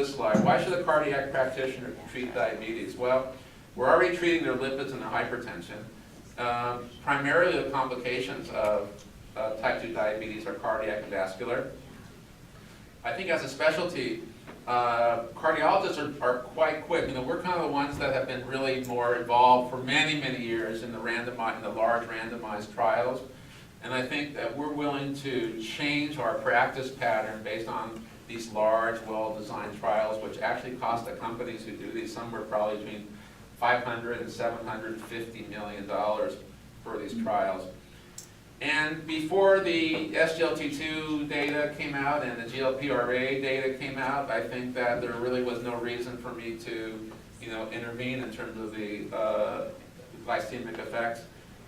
this slide. Why should a cardiac practitioner treat diabetes? Well, we're already treating their lipids and their hypertension. Primarily the complications of type 2 diabetes are cardiac and vascular. I think as a specialty, cardiologists are quite quick. You know, we're kind of the ones that have been really more involved for many, many years in the large randomized trials. And I think that we're willing to change our practice pattern based on these large, well-designed trials, which actually cost the companies who do these somewhere probably between $500 and $750 million for these trials. And before the SGLT2 data came out and the GLP-RA data came out, I think that there really was no reason for me to, intervene in terms of the glycemic effects.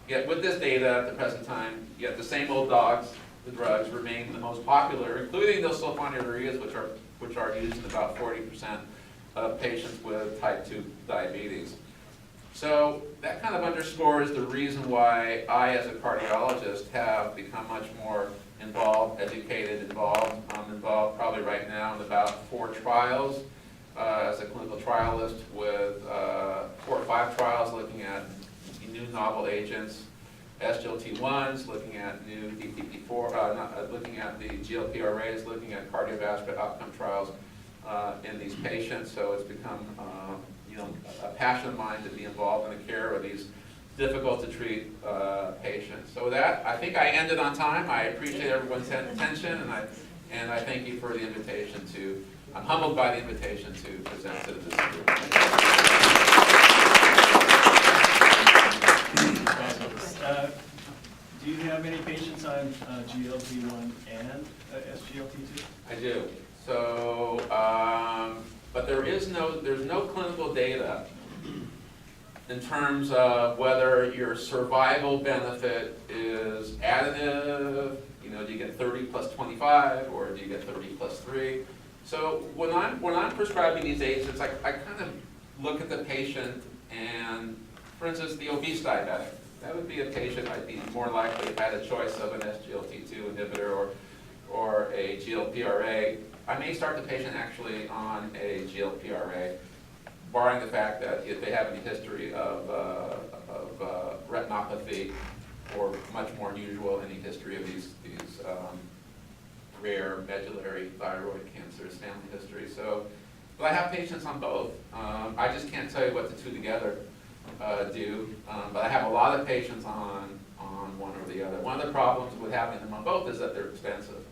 Yet with this data at the present time, yet the same old dogs, the drugs, remain the most popular, including those sulfonylureas, which are used in about 40% of patients with type 2 diabetes. So that kind of underscores the reason why I, as a cardiologist, have become much more involved, educated, involved. I'm involved probably right now in about 4 trials as a clinical trialist with 4 or 5 trials looking at new novel agents, SGLT1s, looking at new DPP4, looking at the GLP-RAs, looking at cardiovascular outcome trials in these patients. So it's become a passion of mine to be involved in the care of these difficult to treat patients. So with that, I think I ended on time. I appreciate everyone's attention, and I thank you for the invitation to. I'm humbled by the invitation to present to this group. Do you have any patients on GLP-1 and SGLT2? I do. So, but there's no clinical data in terms of whether your survival benefit is additive. Do you get 30 plus 25, or do you get 30 plus 3? So when I'm prescribing these agents, I kind of look at the patient, and for instance, the obese diabetic. That would be a patient I'd be more likely had a choice of an SGLT2 inhibitor or a GLP-RA. I may start the patient actually on a GLP-RA, barring the fact that if they have any history of retinopathy, or much more unusual, any history of these rare medullary thyroid cancers, family history. So, but I have patients on both. I just can't tell you what the two together do, but I have a lot of patients on one or the other. One of the problems with having them on both is that they're expensive.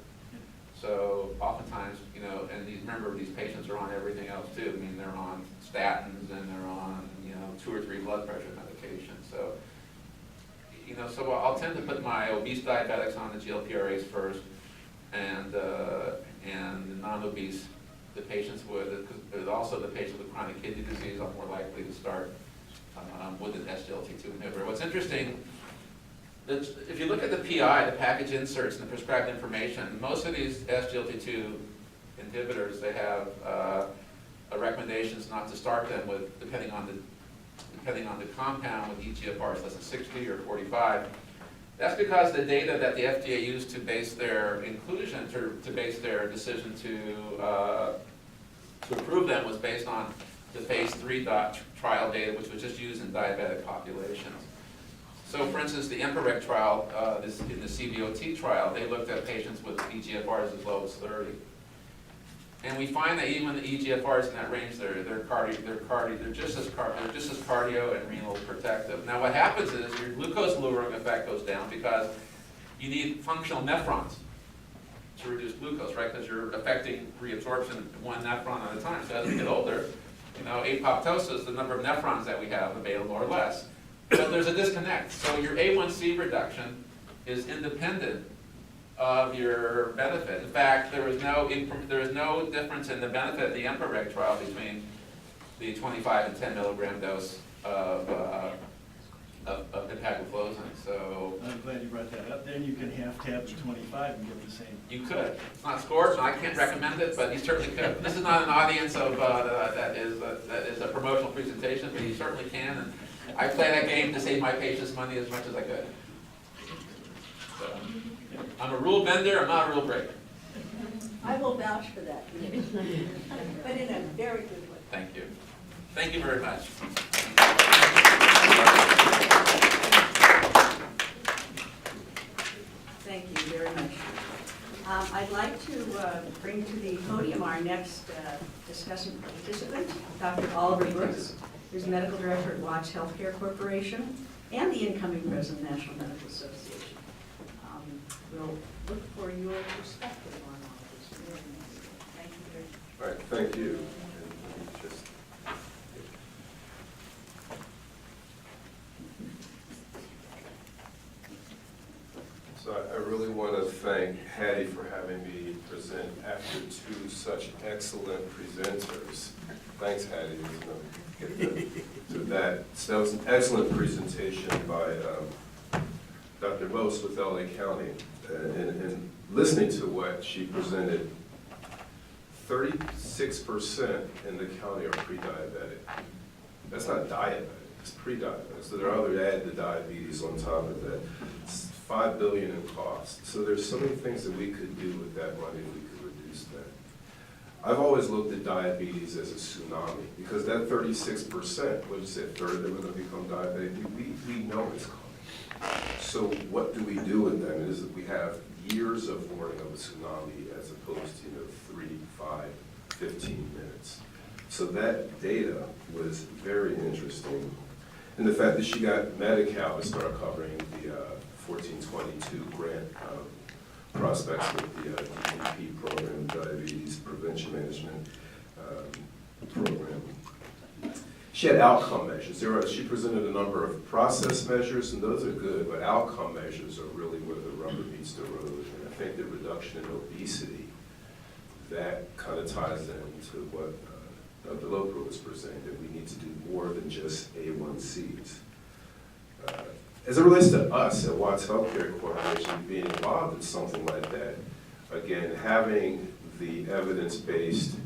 So oftentimes, and remember these patients are on everything else too. I mean, they're on statins and they're on 2 or 3 blood pressure medications. So so I'll tend to put my obese diabetics on the GLP-RAs first, and the non-obese, the patients with also the patients with chronic kidney disease, I'm more likely to start with an SGLT2 inhibitor. What's interesting, if you look at the PI, the package inserts and the prescribed information, most of these SGLT2 inhibitors, they have recommendations not to start them with, depending on the compound, with eGFRs less than 60 or 45. That's because the data that the FDA used to base their inclusion, to base their decision to approve them, was based on the phase 3 trial data, which was just used in diabetic populations. So for instance, the EMPA-REG trial, in the CVOT trial, they looked at patients with eGFRs as low as 30. And we find that even the eGFRs in that range, they're just as cardio and renal protective. Now what happens is your glucose lowering effect goes down because you need functional nephrons to reduce glucose, right? Because you're affecting reabsorption 1 nephron at a time. So as we get older, apoptosis, the number of nephrons that we have available are less. But there's a disconnect. So your A1C reduction is independent of your benefit. In fact, there is no difference in the benefit of the EMPA-REG trial between the 25 and 10 milligram dose of empagliflozin. So I'm glad you brought that up. Then you can half tab the 25 and get the same. You could. It's not scored, and I can't recommend it, but you certainly could. This is not an audience of that is a promotional presentation, but you certainly can. And I play that game to save my patients money as much as I could. So, I'm a rule bender, I'm not a rule breaker. I will vouch for that, but in a very good way. Thank you. Thank you very much. Thank you very much. I'd like to bring to the podium our next discussant participant, Dr. Oliver Brooks, who's Medical Director at Watts Healthcare Corporation and the incoming President of the National Medical Association. We'll look for your perspective on all of this. Thank you very much. All right, thank you. So I really want to thank Hattie for having me present after two such excellent presenters. Thanks, Hattie. So that was an excellent presentation by Dr. Mosst with LA County. And listening to what she presented, 36% in the county are pre-diabetic. That's not diabetic, it's pre-diabetic. So there are other added diabetes on top of that. It's $5 billion in cost. So there's so many things that we could do with that money if we could reduce that. I've always looked at diabetes as a tsunami because that 36%, what did you say, a third of them are going to become diabetic? We know it's coming. So what do we do with them is that we have years of warning of a tsunami as opposed to 3, 5, 15 minutes. So that data was very interesting. And the fact that she got Medi-Cal to start covering the 1422 grant prospects with the DPP program, Diabetes Prevention Management program. She had outcome measures. She presented a number of process measures, and those are good, but outcome measures are really where the rubber meets the road. And I think the reduction in obesity, that kind of ties into what Dr. Lepor was presenting, that we need to do more than just A1Cs. As it relates to us at Watts Healthcare Corporation, being involved in something like that, again, having the evidence-based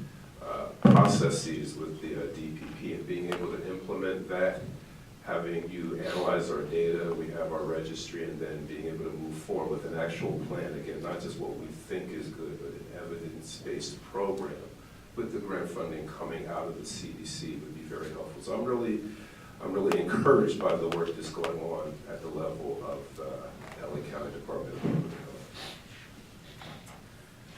processes with the DPP and being able to implement that, having you analyze our data, we have our registry, and then being able to move forward with an actual plan, again, not just what we think is good, but an evidence-based program with the grant funding coming out of the CDC would be very helpful. So I'm really encouraged by the work that's going on at the level of the LA County Department of Public Health.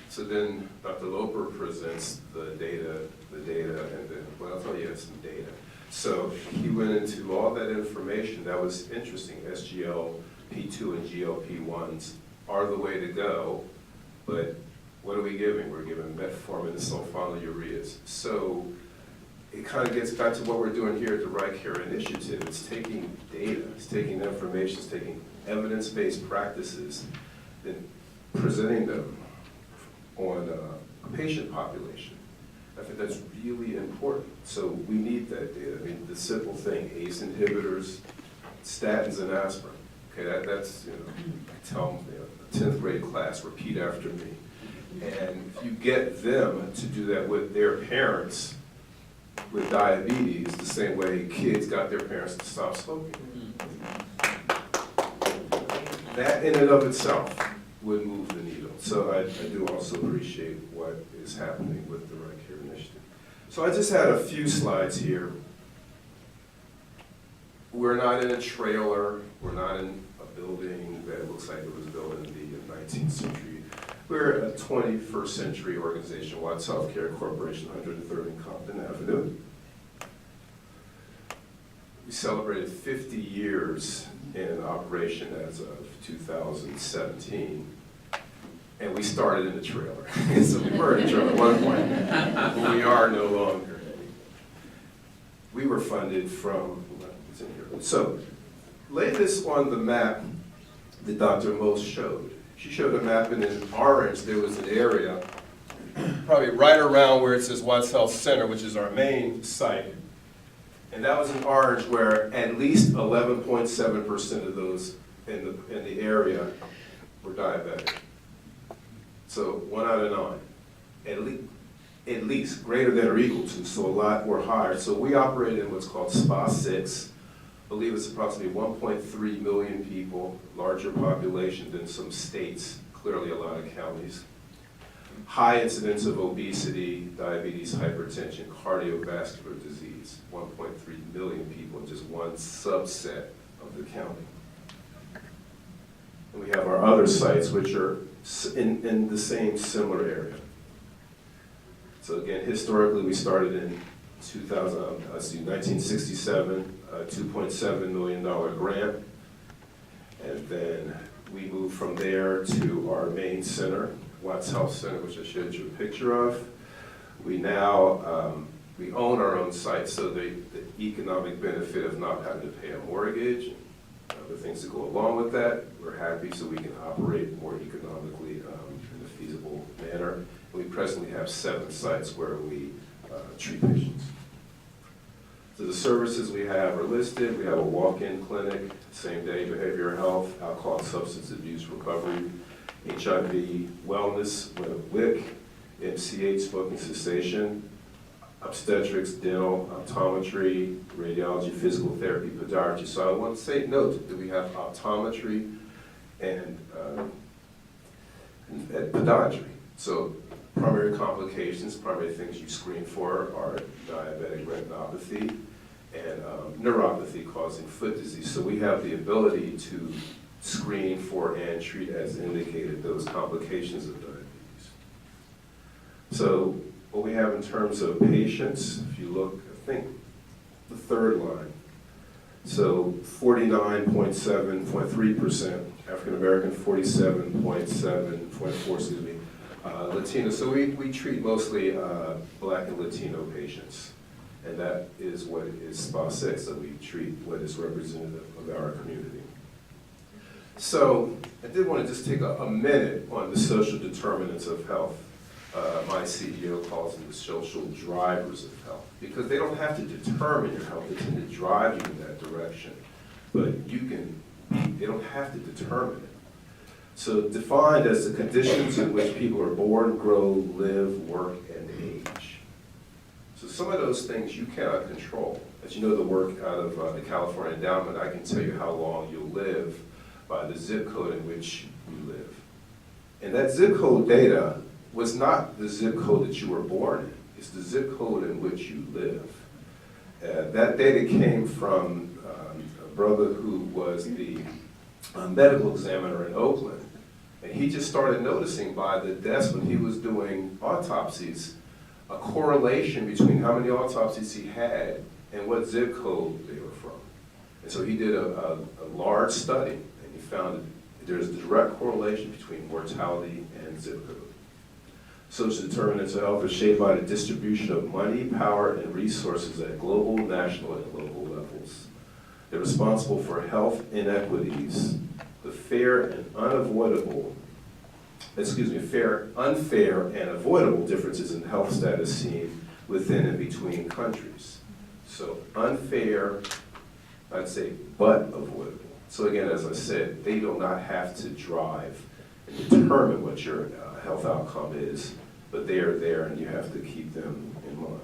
So then Dr. Lepor presents the data, and then, well, I'll tell you some data. So he went into all that information. That was interesting. SGLT2 and GLP-1s are the way to go, but what are we giving? We're giving metformin and sulfonylureas. So it kind of gets back to what we're doing here at the Right Care Initiative. It's taking data, it's taking information, it's taking evidence-based practices, and presenting them on a patient population. I think that's really important. So we need that data. I mean, the simple thing, ACE inhibitors, statins and aspirin. Okay, that's, tell them, a 10th grade class, repeat after me. And if you get them to do that with their parents with diabetes, the same way kids got their parents to stop smoking. That in and of itself would move the needle. So I do also appreciate what is happening with the Right Care Initiative. So I just had a few slides here. We're not in a trailer. We're not in a building that looks like it was built in the 19th century. We're a 21st century organization, Watts Healthcare Corporation, 130 Compton Avenue. We celebrated 50 years in operation as of 2017. And we started in a trailer. So we were in a trailer at one point, but we are no longer. We were funded from, what's in here? So, lay this on the map that Dr. Mosst showed. She showed a map, and in orange there was an area, probably right around where it says Watts Health Center, which is our main site. And that was in orange where at least 11.7% of those in the area were diabetic. So 1 out of 9, at least greater than or equal to, so a lot were higher. So we operate in what's called SPA 6. I believe it's approximately 1.3 million people, larger population than some states, clearly a lot of counties. high incidence of obesity, diabetes, hypertension, cardiovascular disease, 1.3 million people in just one subset of the county. And we have our other sites which are in the same similar area. So again, historically we started in 1967, a $2.7 million grant, and then we moved from there to our main center, Watts Health Center, which I showed you a picture of. We now, we own our own site, so the economic benefit of not having to pay a mortgage and other things that go along with that, we're happy so we can operate more economically in a feasible manner. And we presently have 7 sites where we treat patients. So the services we have are listed. We have a walk-in clinic, same-day behavioral health, alcohol and substance abuse recovery, HIV wellness, WIC, MCH, smoking cessation, obstetrics, dental, optometry, radiology, physical therapy, podiatry. So I want to note that we have optometry and podiatry. So primary complications, primary things you screen for are diabetic retinopathy and neuropathy causing foot disease. So we have the ability to screen for and treat as indicated those complications of diabetes. So what we have in terms of patients, if you look, I think the third line, so 49.7.3% African American, 47.7.4, excuse me, Latino. So we treat mostly Black and Latino patients, and that is what is SPA 6, that we treat what is representative of our community. So I did want to just take a minute on the social determinants of health. My CEO calls them the social drivers of health, because they don't have to determine your health, they tend to drive you in that direction. But they don't have to determine it. So defined as the conditions in which people are born, grow, live, work, and age. So some of those things you cannot control. As you know, the work out of the California Endowment, I can tell you how long you'll live by the zip code in which you live. And that zip code data was not the zip code that you were born in. It's the zip code in which you live. That data came from a brother who was the medical examiner in Oakland. And he just started noticing by the desk when he was doing autopsies, a correlation between how many autopsies he had and what zip code they were from. And so he did a large study, and he found that there's a direct correlation between mortality and zip code. Social determinants of health are shaped by the distribution of money, power, and resources at global, national, and local levels. They're responsible for health inequities, the fair, unfair, and avoidable differences in health status seen within and between countries. So unfair, I'd say, but avoidable. So again, as I said, they do not have to drive and determine what your health outcome is, but they are there and you have to keep them in mind.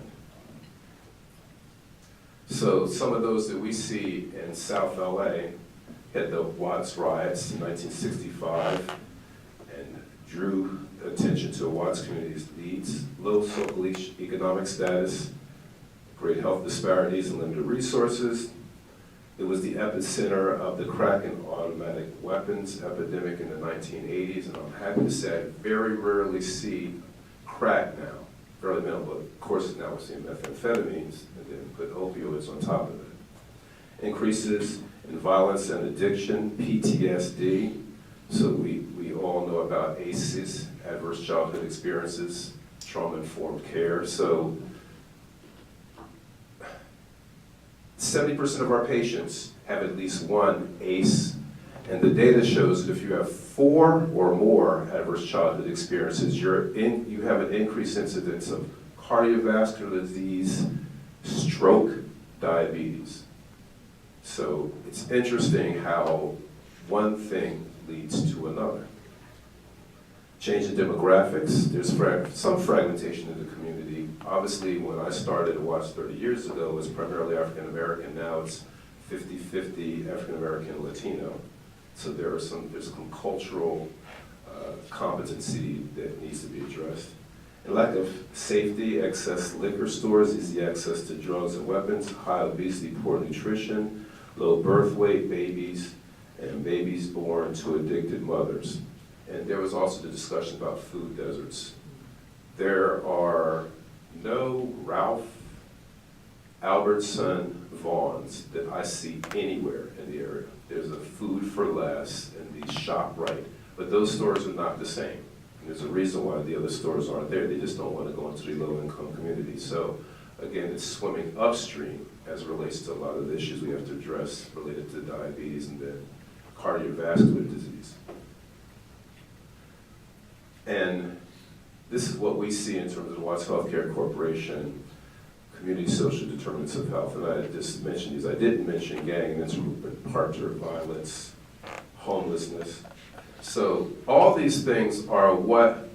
So some of those that we see in South LA had the Watts riots in 1965 and drew attention to Watts community's needs, low socioeconomic status, great health disparities and limited resources. It was the epicenter of the crack and automatic weapons epidemic in the 1980s, and I'm happy to say I very rarely see crack now. Fairly minimal, but of course now we're seeing methamphetamines and then put opioids on top of it. Increases in violence and addiction, PTSD. So we all know about ACEs, adverse childhood experiences, trauma-informed care. So 70% of our patients have at least one ACE, and the data shows that if you have 4 or more adverse childhood experiences, you have an increased incidence of cardiovascular disease, stroke, diabetes. So it's interesting how one thing leads to another. Change in demographics, there's some fragmentation in the community. Obviously, when I started at Watts 30 years ago, it was primarily African American. Now it's 50-50 African American and Latino. So there's some cultural competency that needs to be addressed. And lack of safety, excess liquor stores, easy access to drugs and weapons, high obesity, poor nutrition, low birth weight babies, and babies born to addicted mothers. And there was also the discussion about food deserts. There are no Ralph, Albertson, Vaughns that I see anywhere in the area. There's a Food for Less and the ShopRite, but those stores are not the same. And there's a reason why the other stores aren't there. They just don't want to go into the low-income community. So again, it's swimming upstream as it relates to a lot of the issues we have to address related to diabetes and then cardiovascular disease. And this is what we see in terms of the Watts Healthcare Corporation, community social determinants of health. And I just mentioned these. I didn't mention gang and intergroup partner violence, homelessness. So all these things are what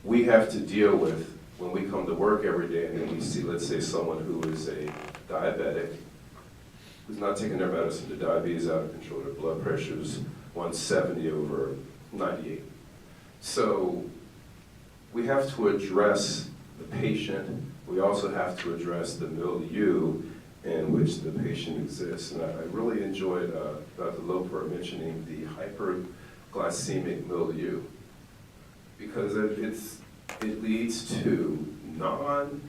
we have to deal with when we come to work every day and then we see, let's say, someone who is a diabetic, who's not taking their medicine, their diabetes out of control, their blood pressure is 170 over 98. So we have to address the patient. We also have to address the milieu in which the patient exists. And I really enjoyed Dr. Lepor mentioning the hyperglycemic milieu, because it leads to non-cancer,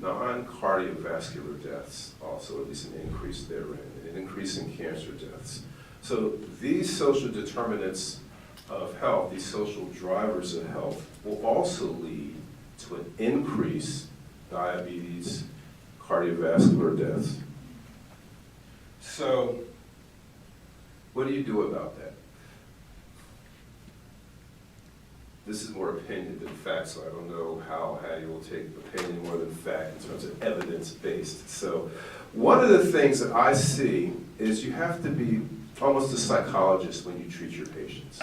non-cardiovascular deaths, also at least an increase therein, an increase in cancer deaths. So these social determinants of health, these social drivers of health, will also lead to an increase in diabetes, cardiovascular deaths. So what do you do about that? This is more opinion than fact, so I don't know how Hattie will take opinion more than fact in terms of evidence-based. So one of the things that I see is you have to be almost a psychologist when you treat your patients.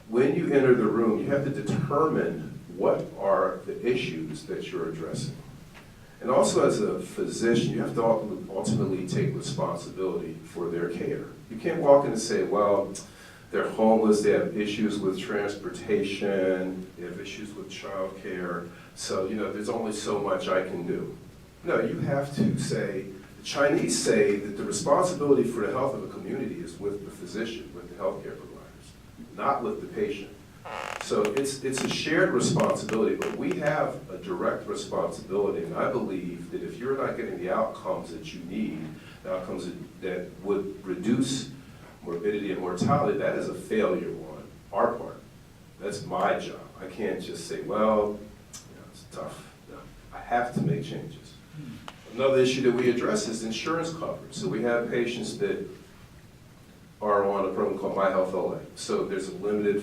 When you enter the room, you have to determine what are the issues that you're addressing. And also as a physician, you have to ultimately take responsibility for their care. You can't walk in and say, well, they're homeless, they have issues with transportation, they have issues with childcare, so there's only so much I can do. No, you have to say, the Chinese say that the responsibility for the health of a community is with the physician, with the healthcare providers, not with the patient. So it's a shared responsibility, but we have a direct responsibility, and I believe that if you're not getting the outcomes that you need, the outcomes that would reduce morbidity and mortality, that is a failure on our part. That's my job. I can't just say, well, it's tough. No, I have to make changes. Another issue that we address is insurance coverage. So we have patients that are on a program called My Health OA. So there's a limited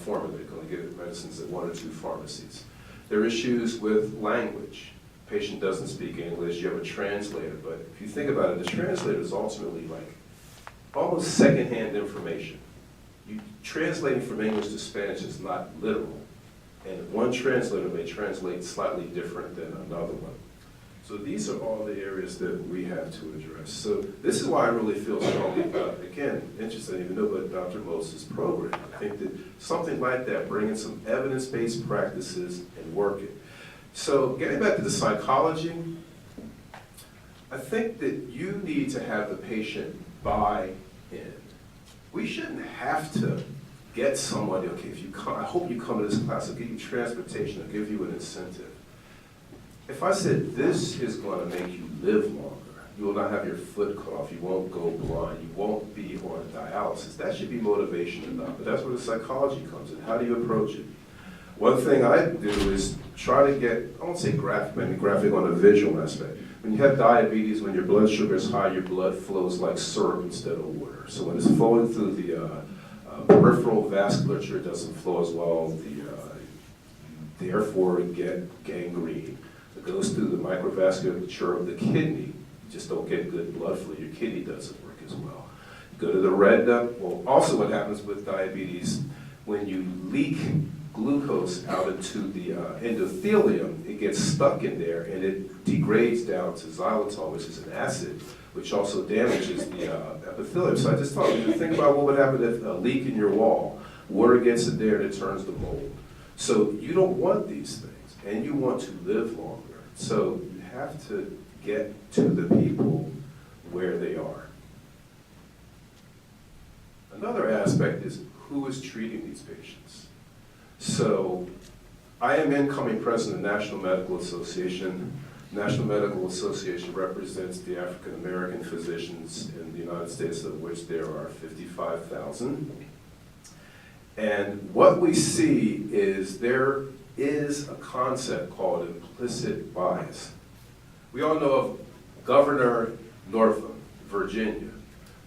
formula. They're going to get medicines at 1 or 2 pharmacies. There are issues with language. Patient doesn't speak English. You have a translator. But if you think about it, the translator is ultimately like almost secondhand information. Translating from English to Spanish is not literal. And one translator may translate slightly different than another one. So these are all the areas that we have to address. So this is why I really feel strongly about, again, interested even though about Dr. Most's program. I think that something like that, bringing some evidence-based practices and working. So getting back to the psychology, I think that you need to have the patient buy in. We shouldn't have to get somebody, okay, if you come, I hope you come to this class, I'll give you transportation, I'll give you an incentive. If I said this is going to make you live longer, you will not have your foot cut off, you won't go blind, you won't be on dialysis, that should be motivation enough. But that's where the psychology comes in. How do you approach it? One thing I do is try to get, I won't say graphic, maybe graphic on a visual aspect. When you have diabetes, when your blood sugar is high, your blood flows like syrup instead of water. So when it's flowing through the peripheral vasculature, it doesn't flow as well, therefore get gangrene. It goes through the microvasculature of the kidney. You just don't get good blood flow. Your kidney doesn't work as well. You go to the retina. Well, also what happens with diabetes, when you leak glucose out into the endothelium, it gets stuck in there and it degrades down to xylitol, which is an acid, which also damages the epithelium. So I just thought, you think about what would happen if a leak in your wall, water gets in there and it turns to mold. So you don't want these things, and you want to live longer. So you have to get to the people where they are. Another aspect is who is treating these patients. So I am incoming president of the National Medical Association. National Medical Association represents the African American physicians in the United States, of which there are 55,000. And what we see is there is a concept called implicit bias. We all know of Governor Northam, Virginia.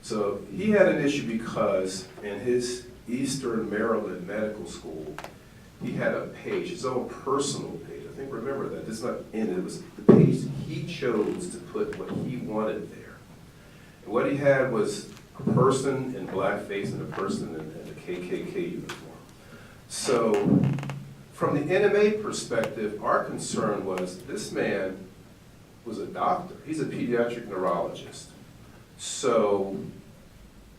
So he had an issue because in his Eastern Maryland Medical School, he had a page, his own personal page. I think, remember that, it's not in it, it was the page he chose to put what he wanted there. And what he had was a person in blackface and a person in a KKK uniform. So from the NMA perspective, our concern was this man was a doctor. He's a pediatric neurologist. So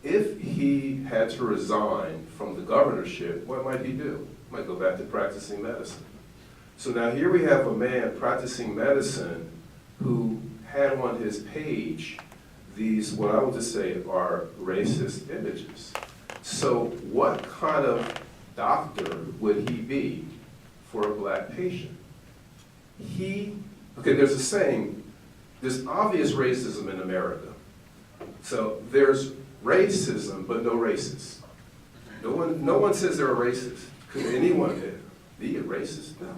if he had to resign from the governorship, what might he do? He might go back to practicing medicine. So now here we have a man practicing medicine who had on his page these, what I would just say, are racist images. So what kind of doctor would he be for a black patient? Okay, there's a saying, there's obvious racism in America. So there's racism, but no racists. No one says they're a racist. Could anyone be a racist? No.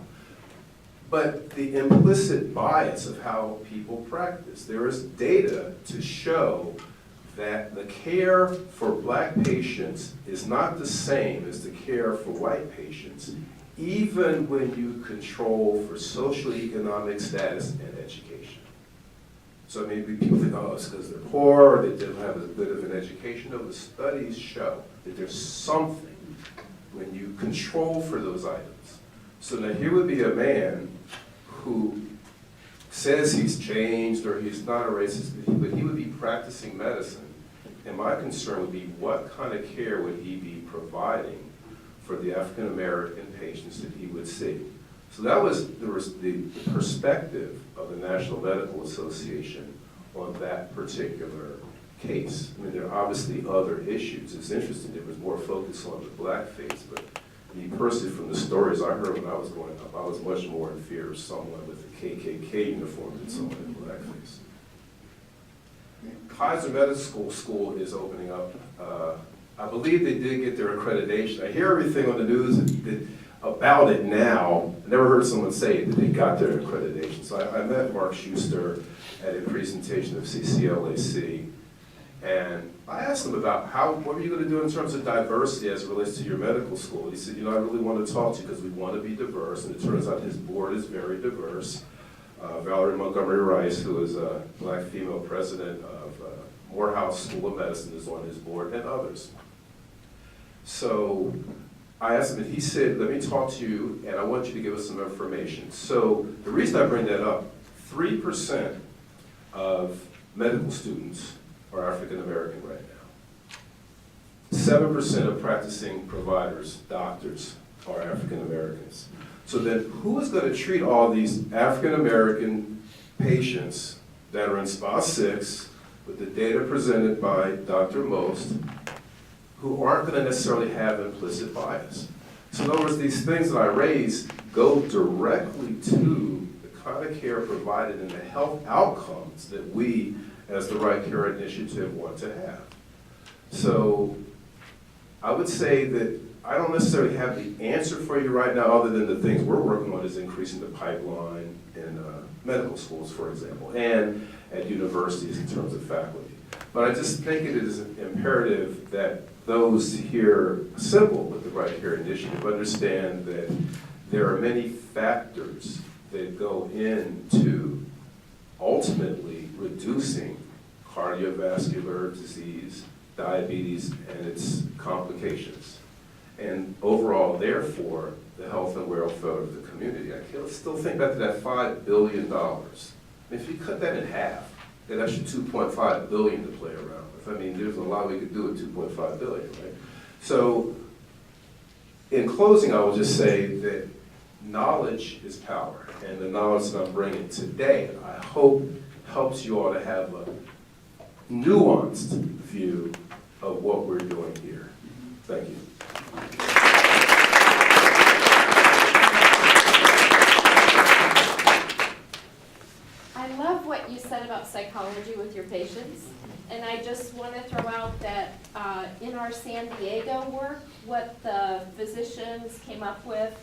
But the implicit bias of how people practice. There is data to show that the care for black patients is not the same as the care for white patients, even when you control for socioeconomic status and education. So maybe people think, oh, it's because they're poor, or they didn't have as good of an education. No, the studies show that there's something when you control for those items. So now here would be a man who says he's changed or he's not a racist, but he would be practicing medicine. And my concern would be what kind of care would he be providing for the African American patients that he would see. So that was the perspective of the National Medical Association on that particular case. I mean, there are obviously other issues. It's interesting, there was more focus on the blackface, but me personally, from the stories I heard when I was growing up, I was much more in fear of someone with a KKK uniform than someone in blackface. Kaiser Medical School is opening up. I believe they did get their accreditation. I hear everything on the news about it now. I never heard someone say that they got their accreditation. So I met Mark Schuster at a presentation of CCLAC, and I asked him about what were you going to do in terms of diversity as it relates to your medical school. He said, I really want to talk to you because we want to be diverse, and it turns out his board is very diverse. Valerie Montgomery Rice, who is a black female president of Morehouse School of Medicine, is on his board, and others. So I asked him, and he said, let me talk to you, and I want you to give us some information. So the reason I bring that up, 3% of medical students are African American right now. 7% of practicing providers, doctors, are African Americans. So then who is going to treat all these African American patients that are in SPA 6 with the data presented by Dr. Mosst, who aren't going to necessarily have implicit bias? So in other words, these things that I raised go directly to the kind of care provided and the health outcomes that we, as the Right Care Initiative, want to have. So I would say that I don't necessarily have the answer for you right now, other than the things we're working on is increasing the pipeline in medical schools, for example, and at universities in terms of faculty. But I just think it is imperative that those here assembled with the Right Care Initiative understand that there are many factors that go into ultimately reducing cardiovascular disease, diabetes, and its complications. And overall, therefore, the health and welfare of the community. I still think back to that $5 billion. If you cut that in half, and that's your 2.5 billion to play around with. I mean, there's a lot we could do with 2.5 billion, right? So, in closing, I will just say that knowledge is power, and the knowledge that I'm bringing today, I hope helps you all to have a nuanced view of what we're doing here. Thank you. I love what you said about psychology with your patients, and I just want to throw out that in our San Diego work, what the physicians came up with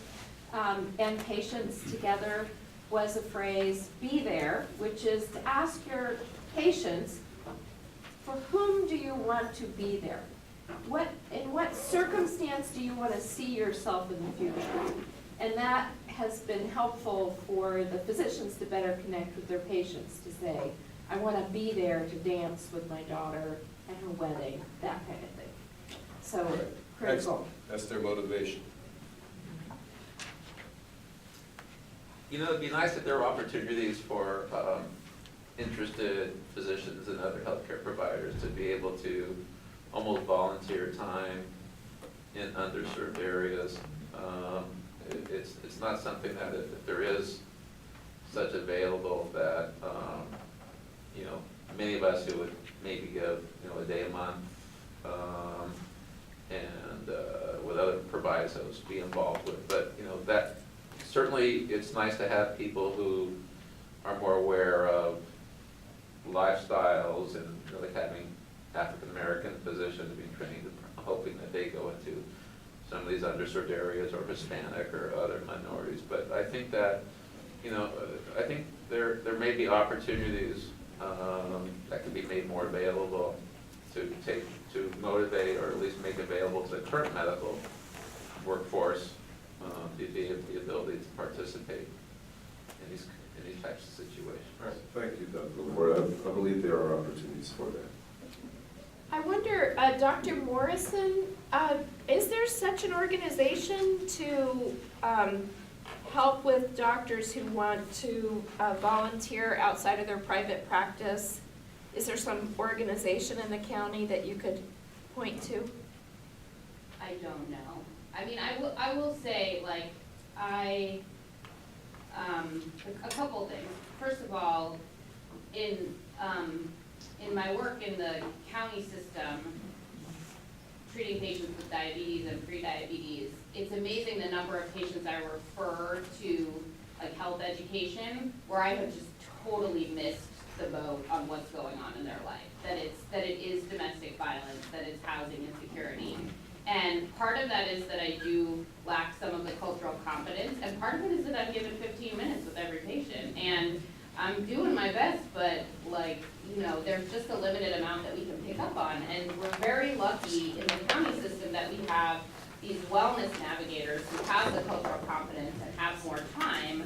and patients together was a phrase, be there, which is to ask your patients, for whom do you want to be there? In what circumstance do you want to see yourself in the future? And that has been helpful for the physicians to better connect with their patients, to say, I want to be there to dance with my daughter at her wedding, that kind of thing. So, critical. That's their motivation. You know, it'd be nice if there were opportunities for interested physicians and other healthcare providers to be able to almost volunteer time in underserved areas. It's not something that if there is such available that, you know, many of us who would maybe give, you know, a day a month, and with other provisos be involved with. But, you know, that certainly it's nice to have people who are more aware of lifestyles and, you know, like having African-American physicians being trained, hoping that they go into some of these underserved areas, or Hispanic or other minorities. But I think that, you know, I think there may be opportunities that can be made more available to motivate, or at least make available to the current medical workforce the ability to participate in these types of situations. All right. Thank you, Dr. Lepor. I believe there are opportunities for that. I wonder, Dr. Morrison, is there such an organization to help with doctors who want to volunteer outside of their private practice? Is there some organization in the county that you could point to? I don't know. I mean, I will say, like, a couple things. First of all, in my work in the county system, treating patients with diabetes and pre-diabetes, it's amazing the number of patients I refer to, like, health education, where I have just totally missed the boat on what's going on in their life. That it is domestic violence, that it's housing insecurity. And part of that is that I do lack some of the cultural competence, and part of it is that I'm given 15 minutes with every patient. And I'm doing my best, but, like, you know, there's just a limited amount that we can pick up on. And we're very lucky in the county system that we have these wellness navigators who have the cultural competence and have more time,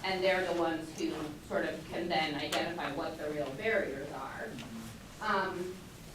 and they're the ones who sort of can then identify what the real barriers are.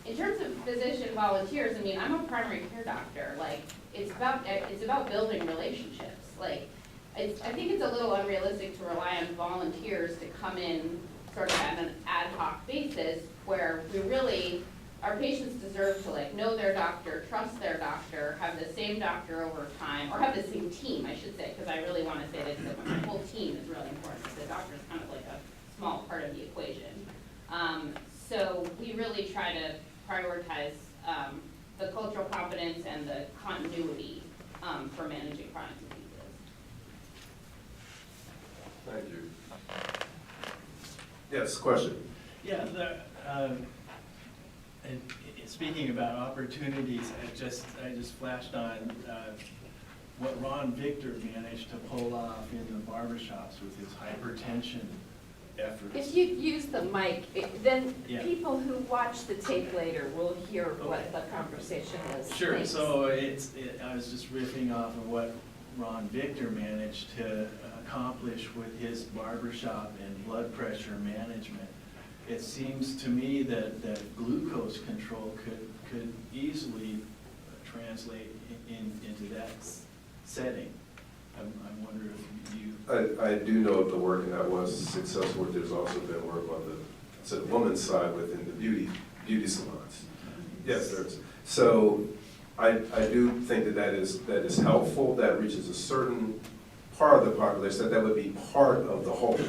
In terms of physician volunteers, I mean, I'm a primary care doctor. Like, it's about building relationships. Like, I think it's a little unrealistic to rely on volunteers to come in sort of at an ad hoc basis, where we really, our patients deserve to, like, know their doctor, trust their doctor, have the same doctor over time, or have the same team, I should say, because I really want to say that my whole team is really important. The doctor is kind of like a small part of the equation. So we really try to prioritize the cultural competence and the continuity for managing chronic diseases. Thank you. Yes, question. Yeah, and speaking about opportunities, I just flashed on what Ron Victor managed to pull off in the barbershops with his hypertension efforts. If you use the mic, then Yeah. people who watch the tape later will hear what the conversation is. Sure, Thanks. so I was just riffing off of what Ron Victor managed to accomplish with his barbershop and blood pressure management. It seems to me that glucose control could easily translate into that setting. I wonder if you... I do know of the work, and that was successful. There's also been work on So the woman's side within the beauty salons. Yes, there is. So I do think that is helpful, that reaches a certain part of the population, that would be part of the whole.